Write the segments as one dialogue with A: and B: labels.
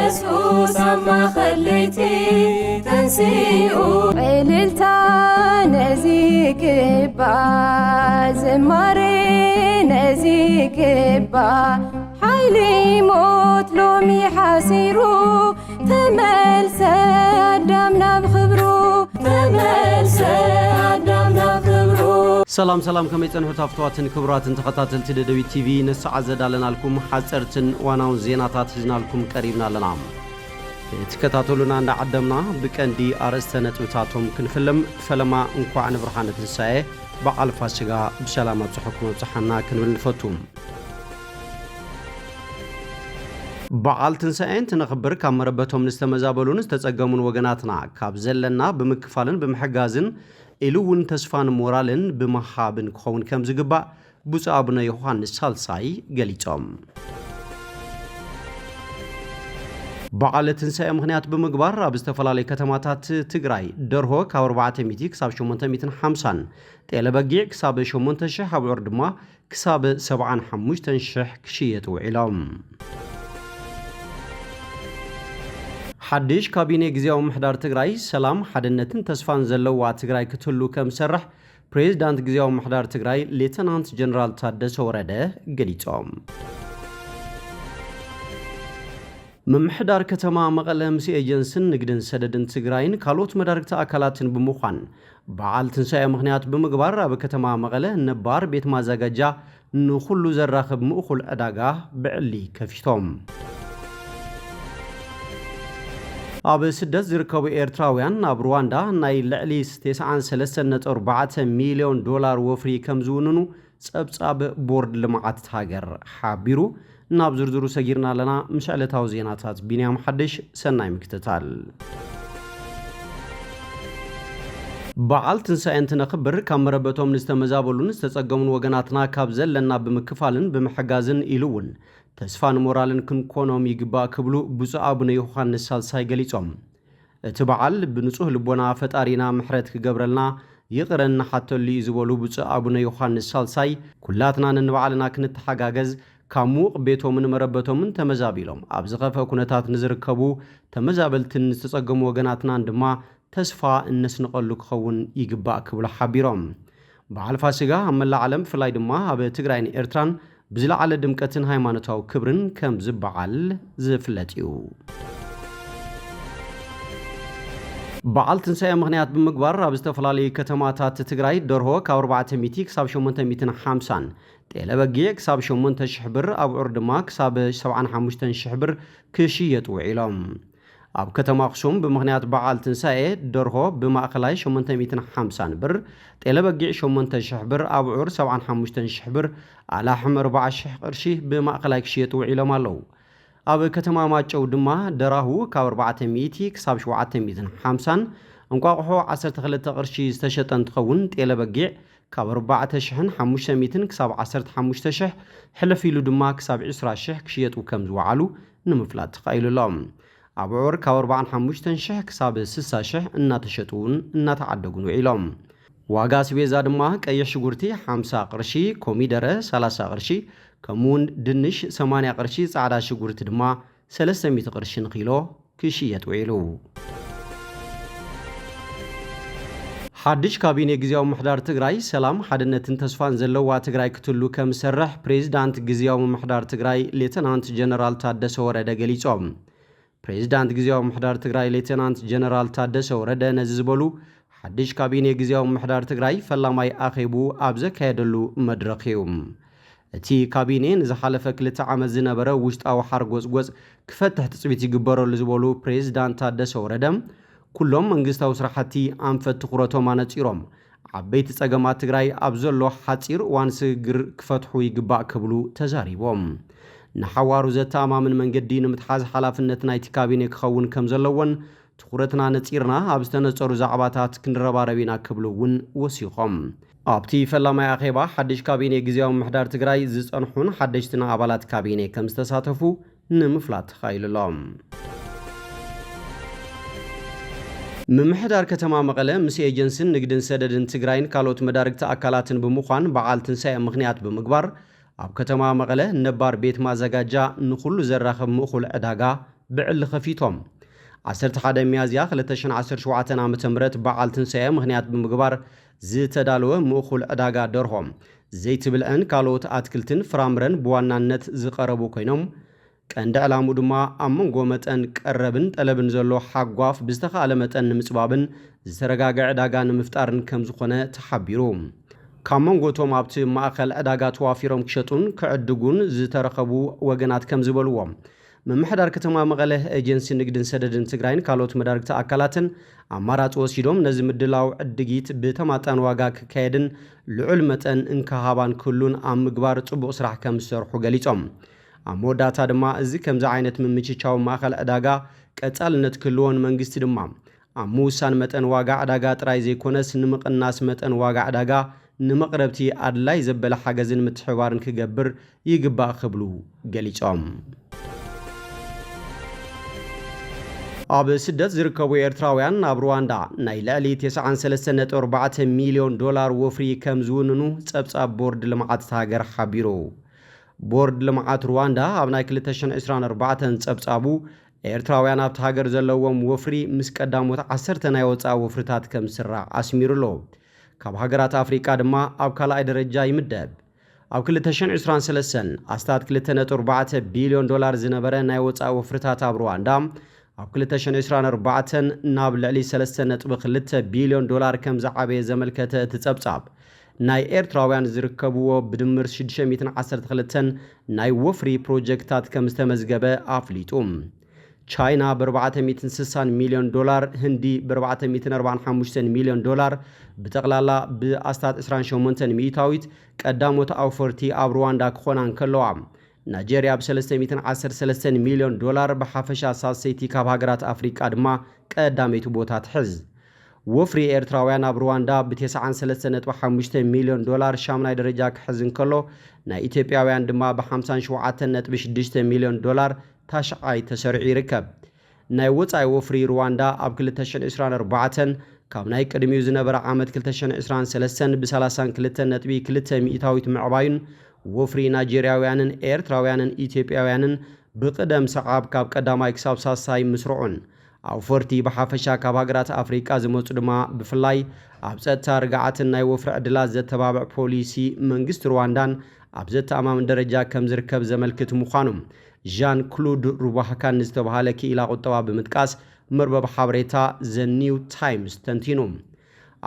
A: يسوس أما خليتي تنسيقو
B: عللتا نزيك با زماري نزيك با حيلي موت لومي حاسيرو تملس أدامنا بخبرو تملس أدامنا بخبرو
C: سلام كم يتنحو تافتواتن كبراتن تخطاتن تدوي تي في نسعى زدالنا لكم حصرتن واناو زيناتات هزنا لكم قريبنا لنا تكتاتولنا عدمنا بكندي أرستنت وتاتهم كنفلم فلما انقوع نبرحانة الساعة بعال فاسقا بسلامة حكومة بصحنا كنول نفتوم بعال تنساين تنخبر كام مربتهم نستمزابلون استتقامون وغناتنا كابزلنا بمكفالن بمحقازن إلوون تسفان مورالن بمحابن كون كم زقبا بوس أبنا يوحانس سالساي قليتهم بعال تنساين مغنيات بمقبار بستفلالي كتماتات تقراي درهو كاوربعة ميتي كساب شمونتا ميتن حمسان تيلبقيع كساب شمونتا شح وعردما كساب 75 شح كشية وعلام حدش كابينة جزياو محدار تقراي سلام حدنتن تسفان زلوا تقراي كتلو كم سرح بريزيدانت جزياو محدار تقراي ليتنانت جنرال تادس ورده قليتهم ممحدار كتما مغلا مسي ايجنسن نقدن سددن تقراين كالوت مدارك تاكالاتن بموخان بعال تنسايا مغنيات بمقبار بكتما مغلا نبار بيت مازاقجا نخلو زراخب مؤخل اداقاه بعلي كفشتهم أب سدس زركب إيرتراويان أب رواندا ناي لعليس 9.4 مليون دولار وفري كمزوننو سبب بورد لمعات تاجر حابيرو ناب زرزرو سجيرنا لنا مشعلة توزيناتات بنيام حدش سناي مكتتال بعال تنساين تنخبر كم ربتهم نستمزابلون استتقامون وغناتنا كابزل لنا بمكفالن بمحقازن إلوون تسفان مورالن كنكونوم يقبا كبلو بوصا ابن يوحانس سالساي قليتهم تبعال بنصوه لبونا فتارينا محرت كقبرلنا يقرن حتى اللي يزولو بوصا ابن يوحانس سالساي كلاتنا ننبعالنا كنت حقاقز كاموق بيتو من مربتو من تمزابيلهم ابزغفة كونتات نزركبو تمزابلتن نستسقم وغناتنا اندما تسفا النس نقلو كخون يقبا كبلو حبيرهم بعال فاسقا عمال العالم فلاي دما اب تقراين إرتران بزلا على دمكتن هايمانتاو كبرن كم زبعال زفلتيو بعال تنسايا مغنيات بمقبار بستفلالي كتماتات تقراي درهو كاوربعة ميتي كساب شمونتا ميتن حامسان تيلبقيع كساب شمونتا شحبر أو عردما كساب 75 شحبر كشية وعلام أب كتما خصوم بمغنيات بعال تنسايا درهو بماقلاي شمونتا ميتن حامسان بر تيلبقيع شمونتا شحبر أو عر 75 شحبر على حمر 4 شح قرشي بماقلاي كشية وعلام اللو أب كتما ماتشو دما دراهو كاوربعة ميتي كساب 750 انقاقحو 10 قرشي استشتن تخون تيلبقيع كاوربعة شحن 500 كساب 15 شح حلفيلو دما كساب 10 شح كشية وكمز وعلو نمفلات تقايلو لهم أبعور كاوربعة 5 شح كساب 6 شح اناتشتون اناتعدقون وعلام واغاس بيزا دما كاي شغورتي 50 قرشي كوميدره 30 قرشي كمون دنش 80 قرشي صعدا شغورتي دما 300 قرشي نخيلو كشيت ويلو حدش كابينه غزياو محدار تግራይ سلام حدنتن تسفان زلوا تግራይ كتلو كم سرح بريزيدانت غزياو محدار تግራይ ليتنانت جنرال تادس ورده ገሊጾም بريزيدانت غزياو محدار تግራይ ليتنانت جنرال تادس ورده نززبلو حدش كابينه غزياو محدار تግራይ فلاماي اخيبو ابزك هيدلو مدرخيوم تي كابينين زحالفه كلت عمز زنبره وشطاو حرغوز كفتح تصبيت يغبرو لزبولو بريزيدانت تادس وردم كلهم منغستاو سرحتي انفت تقرتو مانصيروم عبيت صقما تግራይ ابزلو حصير وانسغر كفتحو يغبا كبلو تزاريبوم نحوارو زتاما من منجدي نمتحاز حلافنت نايت كابينه كخون كم زلون تقرتنا نصيرنا ابستنصرو زعباتات كنرباربينا كبلون وسيخم ابتي فلما اخيبا حدش كابينه غزياو محدار تግራይ زصنحون حدشتنا ابالات كابينه كم استساتفو نمفلات خايللهم ممحدار كتما مقله مسي ايجنسن نقدن سددن تግራይን ካልኦት መዳርግቲ አካላትን በመዃን በዓል ትንሳኤ ምክንያት በመግባር አብ ከተማ መቀለ ነባር ቤት ማዘጋጃ ንኹሉ ዘራኸብ ምኹል ዕዳጋ ብዕሊ ኸፊቶም 11 ሚያዝያ 2017 ዓ.ም በዓል ትንሳኤ ምኽንያት ብምግባር ዝተዳለወ ምእኹል ዕዳጋ ደርሆም ዘይትብልዐን ካልኦት ኣትክልትን ፍራምረን ብዋናነት ዝቐረቡ ኮይኖም ቀንዲ ዕላሙ ድማ ኣብ መንጎ መጠን ቀረብን ጠለብን ዘሎ ሓጓፍ ብዝተኻእለ መጠን ንምጽባብን ዝተረጋግዐ ዕዳጋ ንምፍጣርን ከም ዝኾነ ተሓቢሩ ካብ መንጎቶም ኣብቲ ማእኸል ዕዳጋ ተዋፊሮም ክሸጡን ክዕድጉን ዝተረኸቡ ወገናት ከም ዝበልዎም ምምሕዳር ከተማ መቐለ ኤጀንሲ ንግድን ሰደድን ትግራይን ካልኦት መዳርግቲ ኣካላትን ኣማራፂ ወሲዶም ነዚ ምድላው ዕድጊት ብተማጣን ዋጋ ክካየድን ልዑል መጠን እንከሃባን ክህሉን ኣብ ምግባር ጽቡቕ ስራሕ ከም ዝሰርሑ ገሊጾም ኣብ መወዳእታ ድማ እዚ ከምዚ ዓይነት ምምችቻው ማእኸል ዕዳጋ ቀጻልነት ክህልዎን መንግስቲ ድማ ኣብ ምውሳን መጠን ዋጋ ዕዳጋ ጥራይ ዘይኮነስ ንምቕናስ መጠን ዋጋ ዕዳጋ ንመቕረብቲ ኣድላይ ዘበለ ሓገዝን ምትሕባርን ክገብር ይግባእ ክብሉ ገሊጾም ኣብ ስደት ዝርከቡ ኤርትራውያን ኣብ ሩዋንዳ ናይ ልዕሊ 93.4 ሚልዮን ዶላር ወፍሪ ከም ዝውንኑ ጸብጻብ ቦርድ ልምዓት ሃገር ሓቢሩ ቦርድ ልምዓት ሩዋንዳ ኣብ ናይ 2024 ጸብጻቡ ኤርትራውያን ኣብቲ ሃገር ዘለዎም ወፍሪ ምስ ቀዳሞት 10 ናይ ወፃኢ ወፍርታት ከም ዝስራዕ ኣስሚሩሎ ካብ ሃገራት ኣፍሪቃ ድማ ኣብ ካልኣይ ደረጃ ይምደብ ኣብ 2023 ኣስታት 2.4 ቢልዮን ዶላር ዝነበረ ናይ ወፃኢ ወፍርታት ኣብ ሩዋንዳ ኣብ 2024 ናብ ልዕሊ 3.2 ቢልዮን ዶላር ከም ዝዓበየ ዘመልከተ እቲ ጸብጻብ ናይ ኤርትራውያን ዝርከብዎ ብድምር 612 ናይ ወፍሪ ፕሮጀክታት ከም ዝተመዝገበ ኣፍሊጡ ቻይና ብ460 ሚልዮን ዶላር ህንዲ ብ445 ሚልዮን ዶላር ብጠቕላላ ብኣስታት 28 ሚእታዊት ቀዳሞት ኣውፈርቲ ኣብ ሩዋንዳ ክኾና እንከለዋ ናይጄሪያ ብ313 ሚልዮን ዶላር ብሓፈሻ ሳሰይቲ ካብ ሃገራት ኣፍሪቃ ድማ ቀዳመይቲ ቦታ ትሕዝ ወፍሪ ኤርትራውያን ኣብ ሩዋንዳ ብ93.5 ሚልዮን ዶላር ሻምናይ ደረጃ ክሕዝ እንከሎ ናይ ኢትዮጵያውያን ድማ ብ57.6 ሚልዮን ዶላር ታሽዓይ ተሰሪዑ ይርከብ ናይ ወፃኢ ወፍሪ ሩዋንዳ ኣብ 2024 ካብ ናይ ቅድሚው ዝነበረ ዓመት 2023 ብ32.2 ሚእታዊት ምዕባዩን ወፍሪ ናይጄሪያውያንን ኤርትራውያንን ኢትዮጵያውያንን ብቅደም ሰዓብ ካብ ቀዳማይ ክሳብ ሳሳይ ምስርዑን ኣውፈርቲ ብሓፈሻ ካብ ሃገራት ኣፍሪቃ ዝመጹ ድማ ብፍላይ ኣብ ጸጥታ ርግዓትን ናይ ወፍሪ ዕድላት ዘተባብዕ ፖሊሲ መንግስቲ ሩዋንዳን ኣብ ዘተኣማምን ደረጃ ከም ዝርከብ ዘመልክት ምዃኑ ዣን ክሉድ ሩባሃካን ዝተባሃለ ክኢላ ቁጠባ ብምጥቃስ መርበብ ሓበሬታ ዘ ኒው ታይምስ ተንቲኑ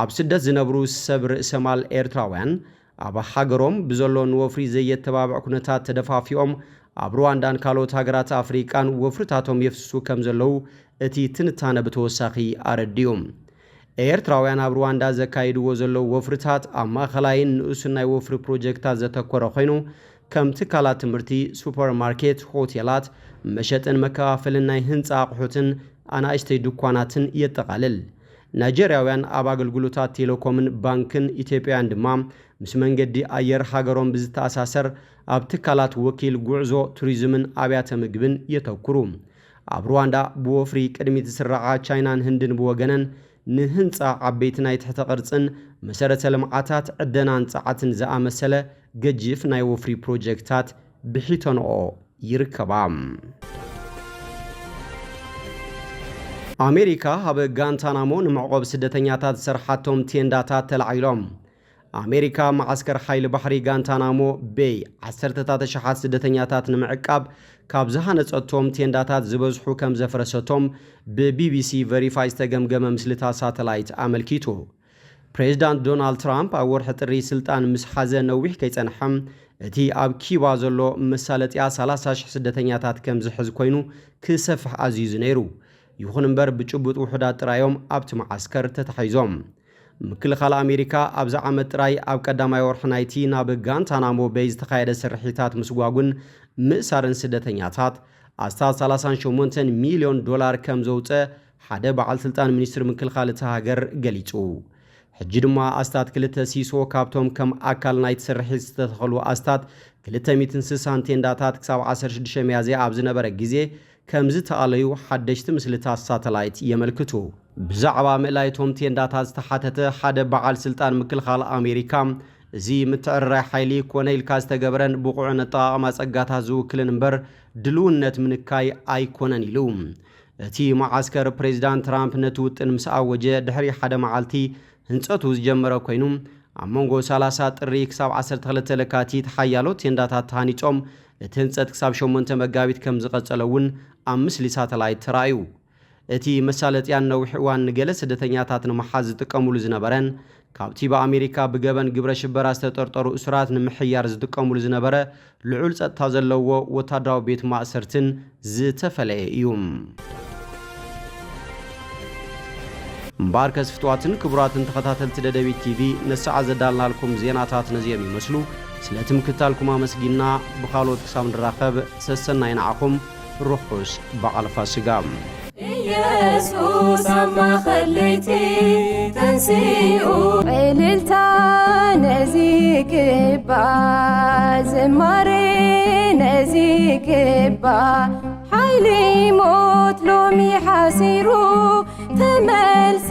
C: ኣብ ስደት ዝነብሩ ሰብ ርእሰ ማል ኤርትራውያን ኣብ ሃገሮም ብዘሎን ወፍሪ ዘየተባብዕ ኩነታት ተደፋፊኦም ኣብ ሩዋንዳን ካልኦት ሃገራት ኣፍሪቃን ወፍርታቶም የፍስሱ ከም ዘለው እቲ ትንታነ ብተወሳኺ ኣረዲዮም ኤርትራውያን ኣብ ሩዋንዳ ዘካይድዎ ዘለው ወፍርታት ኣብ ማእኸላይን ንእሱን ናይ ወፍሪ ፕሮጀክታት ዘተኮረ ኮይኑ ከም ትካላት ትምህርቲ ሱፐርማርኬት ሆቴላት መሸጥን መከፋፈልን ናይ ህንፃ ኣቑሑትን ኣናእሽተይ ድኳናትን የጠቃልል ናይጄሪያውያን ኣብ ኣገልግሎታት ቴሌኮምን ባንክን ኢትዮጵያውያን ድማ ምስ መንገዲ ኣየር ሃገሮም ብዝተኣሳሰር ኣብ ትካላት ወኪል ጉዕዞ ቱሪዝምን ኣብያተ ምግብን የተኩሩ ኣብ ሩዋንዳ ብወፍሪ ቅድሚት ዝስራዓ ቻይናን ህንድን ብወገነን ንህንፃ ዓበይቲ ናይ ትሕተ ቅርጽን መሰረተ ልምዓታት ዕደናን ጸዓትን ዝኣመሰለ ገጂፍ ናይ ወፍሪ ፕሮጀክታት ብሒተንኦ ይርከባ ኣሜሪካ ኣብ ጋንታናሞ ንምዕቆብ ስደተኛታት ዝሰርሓቶም ቴንዳታት ተላዒሎም ኣሜሪካ ማዓስከር ሓይሊ ባሕሪ ጋንታናሞ ቤይ 10,000 ስደተኛታት ንምዕቃብ ካብ ዝሃነጸቶም ቴንዳታት ዝበዝሑ ከም ዘፈረሰቶም ብቢቢሲ ቨሪፋይ ዝተገምገመ ምስልታት ሳተላይት ኣመልኪቱ ፕሬዚዳንት ዶናልድ ትራምፕ ኣብ ወርሒ ጥሪ ስልጣን ምስ ሓዘ ነዊሕ ከይጸንሐም እቲ ኣብ ኪባ ዘሎ መሳለጥያ 30,000 ስደተኛታት ከም ዝሕዝ ኮይኑ ክሰፍሕ ኣዝዩ ነይሩ ይኹን እምበር ብጭቡጥ ውሕዳት ጥራዮም ኣብቲ ማዓስከር ተታሒዞም ምክልኻል ኣሜሪካ ኣብዛ ዓመት ጥራይ ኣብ ቀዳማይ ወርሒ ናይቲ ናብ ጋንታናሞ ቤይ ዝተኻየደ ስርሒታት ምስጓጉን ምእሳርን ስደተኛታት ኣስታት 38 ሚልዮን ዶላር ከም ዘውፀ ሓደ በዓል ስልጣን ሚኒስትር ምክልኻል እቲ ሃገር ገሊጹ ሕጂ ድማ ኣስታት 2 ሲሶ ካብቶም ከም ኣካል ናይቲ ስርሒት ዝተተኸሉ ኣስታት 260 ቴንዳታት ክሳብ 16 ሚያዝያ ኣብ ዝነበረ ግዜ ከም ዝተኣለዩ ሓደሽቲ ምስልታት ሳተላይት የመልክቱ ብዛዕባ ምእላይቶም ቴንዳታት ዝተሓተተ ሓደ በዓል ስልጣን ምክልኻል ኣሜሪካ እዚ ምትዕርራይ ሓይሊ ኮነ ኢልካ ዝተገበረን ብቑዕን ኣጠቓቕማ ጸጋታት ዝውክልን እምበር ድልውነት ምንካይ ኣይኮነን ኢሉ እቲ ማዓስከር ፕሬዚዳንት ትራምፕ ነቲ ውጥን ምስ ኣወጀ ድሕሪ ሓደ መዓልቲ ህንጸቱ ዝጀመረ ኮይኑ ኣብ መንጎ 30 ጥሪ ክሳብ 12 ለካቲት ሓያሎ ቴንዳታት ተሃኒጾም እቲ ህንጸት ክሳብ 8 መጋቢት ከም ዝቐጸለ እውን ኣብ ምስሊ ሳተላይት ተራእዩ እቲ መሳለጥያን ነዊሕ እዋን ንገለ ስደተኛታት ንምሓዝ ዝጥቀሙሉ ዝነበረን ካብቲ በአሜሪካ ብገበን ግብረ ሽበራ ዝተጠርጠሩ እስራት ንምሕያር ዝጥቀሙሉ ዝነበረ ልዑል ጸጥታ ዘለዎ ወታደራዊ ቤት ማእሰርትን ዝተፈለየ እዩ እምበር ከስፍትዋትን ክቡራትን ተኸታተልቲ ደደቢት ቲቪ ነሰዓ ዘዳልናልኩም ዜናታት ነዚኦም ይመስሉ ስለ ትምክታልኩም ኣመስጊና ብኻልኦት ክሳብ ንራኸብ ሰሰናይ ንዓኹም ርሑስ በዓል ፋሲጋ
A: ኢየሱስ ኣብ ማእኸለይቲ ተንሲኡ
B: ዕልልታ ነዚ ግባእ ዝማሬ ነዚ ግባእ ሓይሊ ሞት ሎሚ ሓሲሩ ተመልሰ